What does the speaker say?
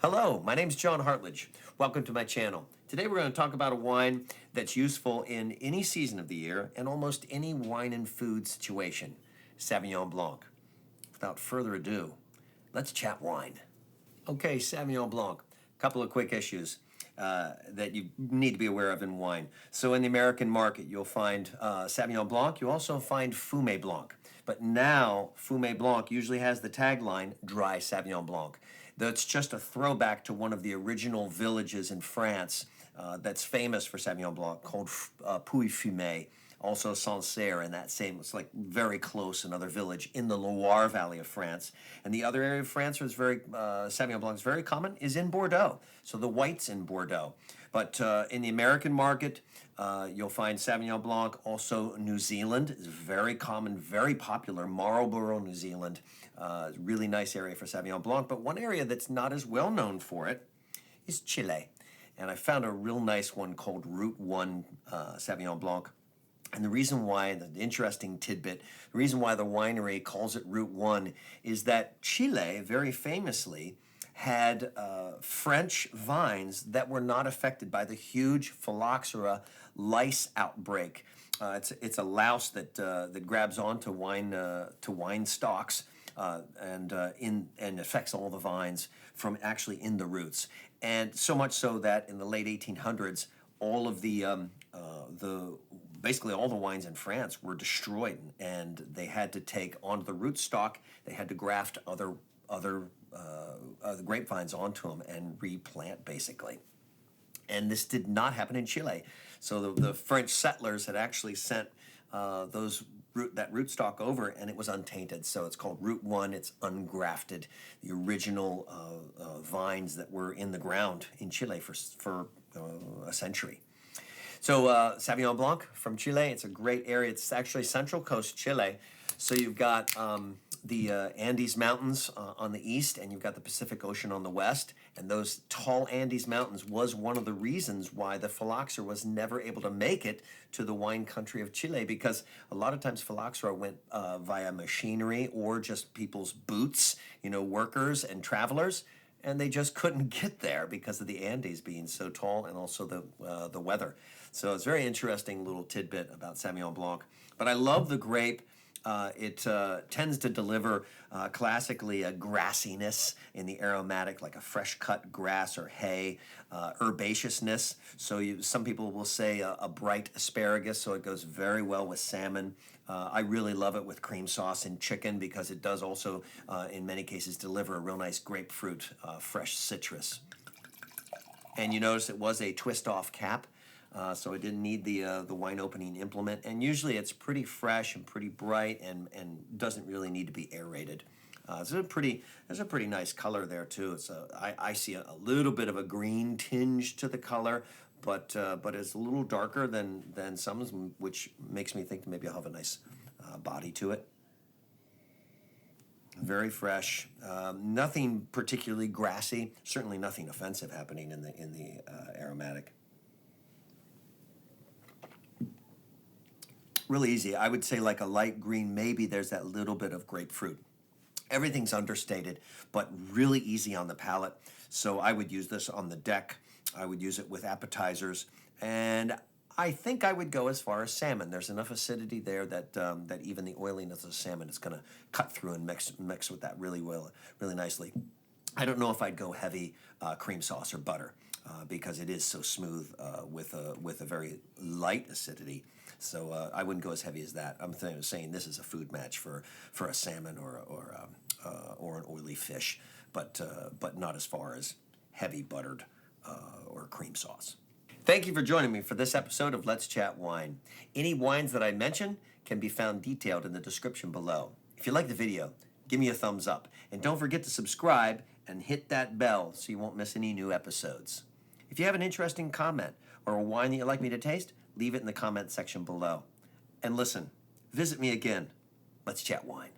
Hello, my name's John Hartledge. Welcome to my channel. Today we're going to talk about a wine that's useful in any season of the year and almost any wine and food situation, Sauvignon Blanc. Without further ado, let's chat wine. Okay, Sauvignon Blanc. A couple of quick issues that you need to be aware of in wine. So in the American market, you'll find Sauvignon Blanc. You also find Fumé Blanc. But now, Fumé Blanc usually has the tagline, Dry Sauvignon Blanc. That's just a throwback to one of the original villages in France that's famous for Sauvignon Blanc, called Puy-Fumé, also Sancerre, and that same, it's like very close, another village in the Loire Valley of France. And the other area of France where Sauvignon Blanc is very common is in Bordeaux. So the white's in Bordeaux. But in the American market, you'll find Sauvignon Blanc. Also, New Zealand is very common, very popular. Marlborough, New Zealand, really nice area for Sauvignon Blanc. But one area that's not as well known for it is Chile. And I found a real nice one called Route 1 Sauvignon Blanc. And the reason why, the interesting tidbit, the reason why the winery calls it Route 1 is that Chile, very famously, had French vines that were not affected by the huge phylloxera lice outbreak. It's a louse that grabs onto wine stalks and affects all the vines from actually in the roots. And so much so that in the late 1800s, all of basically all the wines in France were destroyed, and they had to take onto the rootstock. They had to graft other grapevines onto them and replant, basically. And this did not happen in Chile. So the French settlers had actually sent that rootstock over, and it was untainted. So it's called Route 1. It's ungrafted. The original vines that were in the ground in Chile for a century. So Sauvignon Blanc from Chile, it's a great area. It's actually Central Coast Chile. So you've got the Andes Mountains on the east, and you've got the Pacific Ocean on the west. And those tall Andes Mountains was one of the reasons why the phylloxera was never able to make it to the wine country of Chile, because a lot of times phylloxera went via machinery or just people's boots, workers and travelers. And they just couldn't get there because of the Andes being so tall, and also the weather. So it's a very interesting little tidbit about Sauvignon Blanc. But I love the grape. It tends to deliver classically a grassiness in the aromatic, like a fresh cut grass or hay, herbaceousness. So some people will say a bright asparagus, so it goes very well with salmon. I really love it with cream sauce and chicken, because it does also, in many cases, deliver a real nice grapefruit, fresh citrus. And you notice it was a twist-off cap, so it didn't need the wine opening implement. And usually it's pretty fresh and pretty bright, and doesn't really need to be aerated. There's a pretty nice color there too. I see a little bit of a green tinge to the color, but it's a little darker than some, which makes me think maybe I'll have a nice body to it. Very fresh, nothing particularly grassy. Certainly nothing offensive happening in the aromatic. Really easy. I would say like a light green. Maybe there's that little bit of grapefruit. Everything's understated, but really easy on the palate. So I would use this on the deck. I would use it with appetizers, and I think I would go as far as salmon. There's enough acidity there that even the oiliness of salmon is going to cut through and mix with that really well, really nicely. I don't know if I'd go heavy cream sauce or butter because it is so smooth with a very light acidity. So I wouldn't go as heavy as that. I'm saying this is a food match for a salmon or an oily fish, but not as far as heavy buttered or cream sauce. Thank you for joining me for this episode of Let's Chat Wine. Any wines that I mention can be found detailed in the description below. If you like the video, give me a thumbs up. And don't forget to subscribe and hit that bell so you won't miss any new episodes. If you have an interesting comment or a wine that you'd like me to taste, leave it in the comment section below. And listen, visit me again. Let's chat wine.